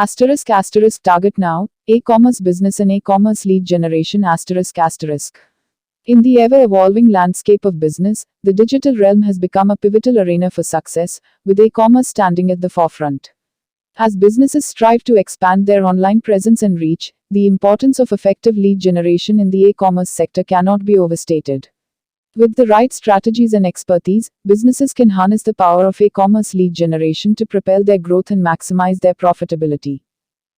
*** target now, e-commerce business and e-commerce lead generation ***. In the ever-evolving landscape of business, the digital realm has become a pivotal arena for success, with e-commerce standing at the forefront. As businesses strive to expand their online presence and reach, the importance of effective lead generation in the e-commerce sector cannot be overstated. With the right strategies and expertise, businesses can harness the power of e-commerce lead generation to propel their growth and maximize their profitability.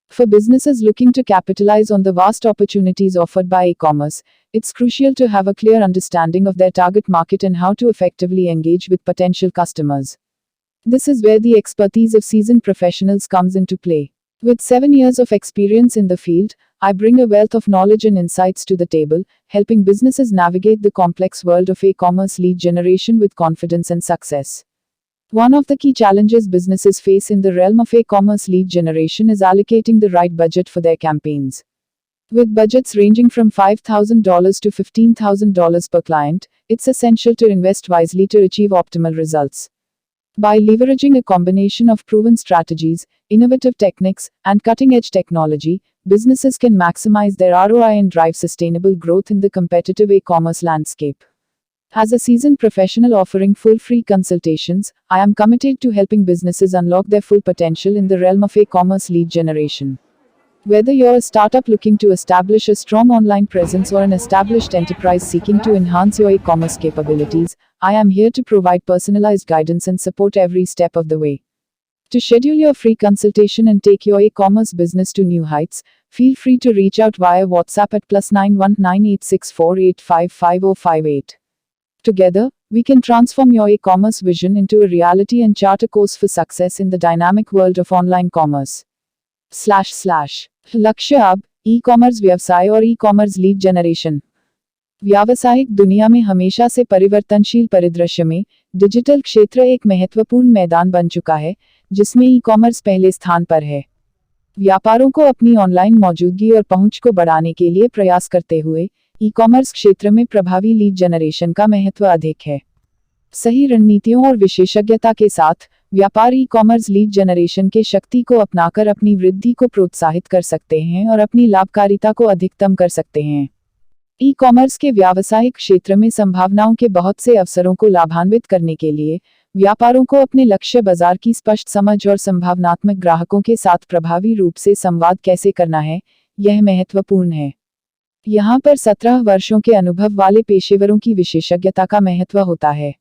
For businesses looking to capitalize on the vast opportunities offered by e-commerce, it's crucial to have a clear understanding of their target market and how to effectively engage with potential customers. This is where the expertise of seasoned professionals comes into play. With 7 years of experience in the field, I bring a wealth of knowledge and insights to the table, helping businesses navigate the complex world of e-commerce lead generation with confidence and success. One of the key challenges businesses face in the realm of e-commerce lead generation is allocating the right budget for their campaigns. With budgets ranging from $5,000 to $15,000 per client, it's essential to invest wisely to achieve optimal results. By leveraging a combination of proven strategies, innovative techniques, and cutting-edge technology, businesses can maximize their ROI and drive sustainable growth in the competitive e-commerce landscape. As a seasoned professional offering full free consultations, I am committed to helping businesses unlock their full potential in the realm of e-commerce lead generation. Whether you're a startup looking to establish a strong online presence or an established enterprise seeking to enhance your e-commerce capabilities, I am here to provide personalized guidance and support every step of the way. To schedule your free consultation and take your e-commerce business to new heights, feel free to reach out via WhatsApp at +91 98648555058. Together, we can transform your e-commerce vision into a reality and chart a course for success in the dynamic world of online commerce. लक्ष्य अब e-commerce व्यवसाय और e-commerce lead generation. व्यावसायिक दुनिया में हमेशा से परिवर्तनशील परिदृश्य में डिजिटल क्षेत्र एक महत्वपूर्ण मैदान बन चुका है, जिसमें ई-कॉमर्स पहले स्थान पर है। व्यापारों को अपनी ऑनलाइन मौजूदगी और पहुंच को बढ़ाने के लिए प्रयास करते हुए ई-कॉमर्स क्षेत्र में प्रभावी लीड जनरेशन का महत्व अधिक है। सही रणनीतियों और विशेषज्ञता के साथ व्यापार ई-कॉमर्स लीड जनरेशन के शक्ति को अपनाकर अपनी वृद्धि को प्रोत्साहित कर सकते हैं और अपनी लाभकारिता को अधिकतम कर सकते हैं। ई-कॉमर्स के व्यावसायिक क्षेत्र में संभावनाओं के बहुत से अवसरों को लाभान्वित करने के लिए व्यापारों को अपने लक्ष्य बाजार की स्पष्ट समझ और संभावनात्मक ग्राहकों के साथ प्रभावी रूप से संवाद कैसे करना है, यह महत्वपूर्ण है। यहाँ पर 17 वर्षों के अनुभव वाले पेशेवरों की विशेषज्ञता का महत्व होता है।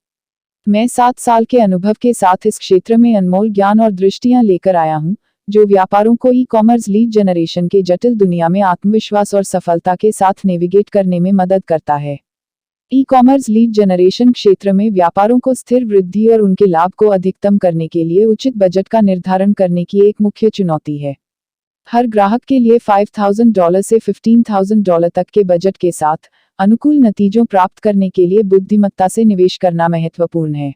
मैं 7 साल के अनुभव के साथ इस क्षेत्र में अनमोल ज्ञान और दृष्टियां लेकर आया हूं, जो व्यापारों को ई-कॉमर्स लीड जनरेशन के जटिल दुनिया में आत्मविश्वास और सफलता के साथ नेविगेट करने में मदद करता है। ई-कॉमर्स लीड जनरेशन क्षेत्र में व्यापारों को स्थिर वृद्धि और उनके लाभ को अधिकतम करने के लिए उचित बजट का निर्धारण करने की एक मुख्य चुनौती है। हर ग्राहक के लिए $5,000 से $15,000 तक के बजट के साथ अनुकूल नतीजों प्राप्त करने के लिए बुद्धिमत्ता से निवेश करना महत्वपूर्ण है।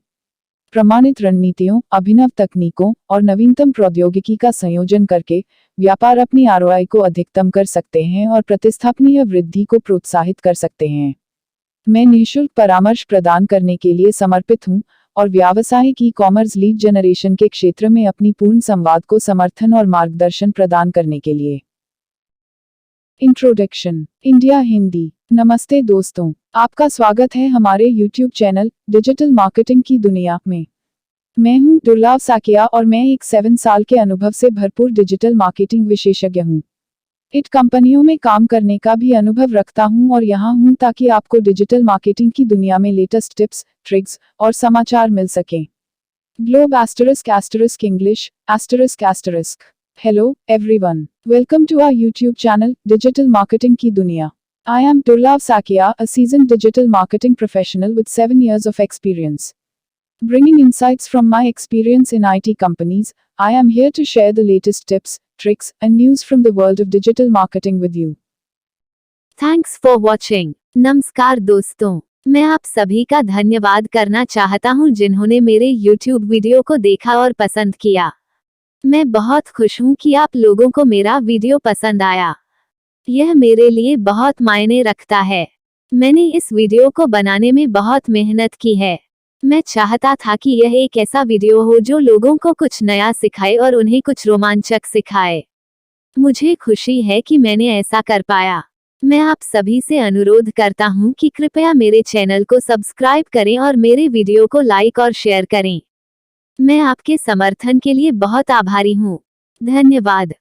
प्रमाणित रणनीतियों, अभिनव तकनीकों और नवीनतम प्रौद्योगिकी का संयोजन करके व्यापार अपनी ROI को अधिकतम कर सकते हैं और प्रतिस्थापनीय वृद्धि को प्रोत्साहित कर सकते हैं। मैं निःशुल्क परामर्श प्रदान करने के लिए समर्पित हूं और व्यावसायिक ई-कॉमर्स लीड जनरेशन के क्षेत्र में अपनी पूर्ण संवाद को समर्थन और मार्गदर्शन प्रदान करने के लिए। Introduction India Hindi. नमस्ते दोस्तों, आपका स्वागत है हमारे YouTube चैनल डिजिटल मार्केटिंग की दुनिया में। मैं हूं दुर्लभ साकिया और मैं एक 7 साल के अनुभव से भरपूर डिजिटल मार्केटिंग विशेषज्ञ हूं। इट कंपनियों में काम करने का भी अनुभव रखता हूं और यहां हूं ताकि आपको डिजिटल मार्केटिंग की दुनिया में लेटेस्ट टिप्स, ट्रिक्स और समाचार मिल सकें। Globe ** English ***. Hello, everyone. Welcome to our YouTube channel, Digital Marketing की दुनिया. I am Durlab Sakia, a seasoned digital marketing professional with 7 years of experience. Bringing insights from my experience in IT companies, I am here to share the latest tips, tricks, and news from the world of digital marketing with you. Thanks for watching. नमस्कार दोस्तों, मैं आप सभी का धन्यवाद करना चाहता हूं जिन्होंने मेरे YouTube वीडियो को देखा और पसंद किया। मैं बहुत खुश हूं कि आप लोगों को मेरा वीडियो पसंद आया। यह मेरे लिए बहुत मायने रखता है। मैंने इस वीडियो को बनाने में बहुत मेहनत की है। मैं चाहता था कि यह एक ऐसा वीडियो हो जो लोगों को कुछ नया सिखाए और उन्हें कुछ रोमांचक सिखाए। मुझे खुशी है कि मैंने ऐसा कर पाया। मैं आप सभी से अनुरोध करता हूँ कि कृपया मेरे चैनल को सब्सक्राइब करें और मेरे वीडियो को लाइक और शेयर करें। मैं आपके समर्थन के लिए बहुत आभारी हूँ। धन्यवाद।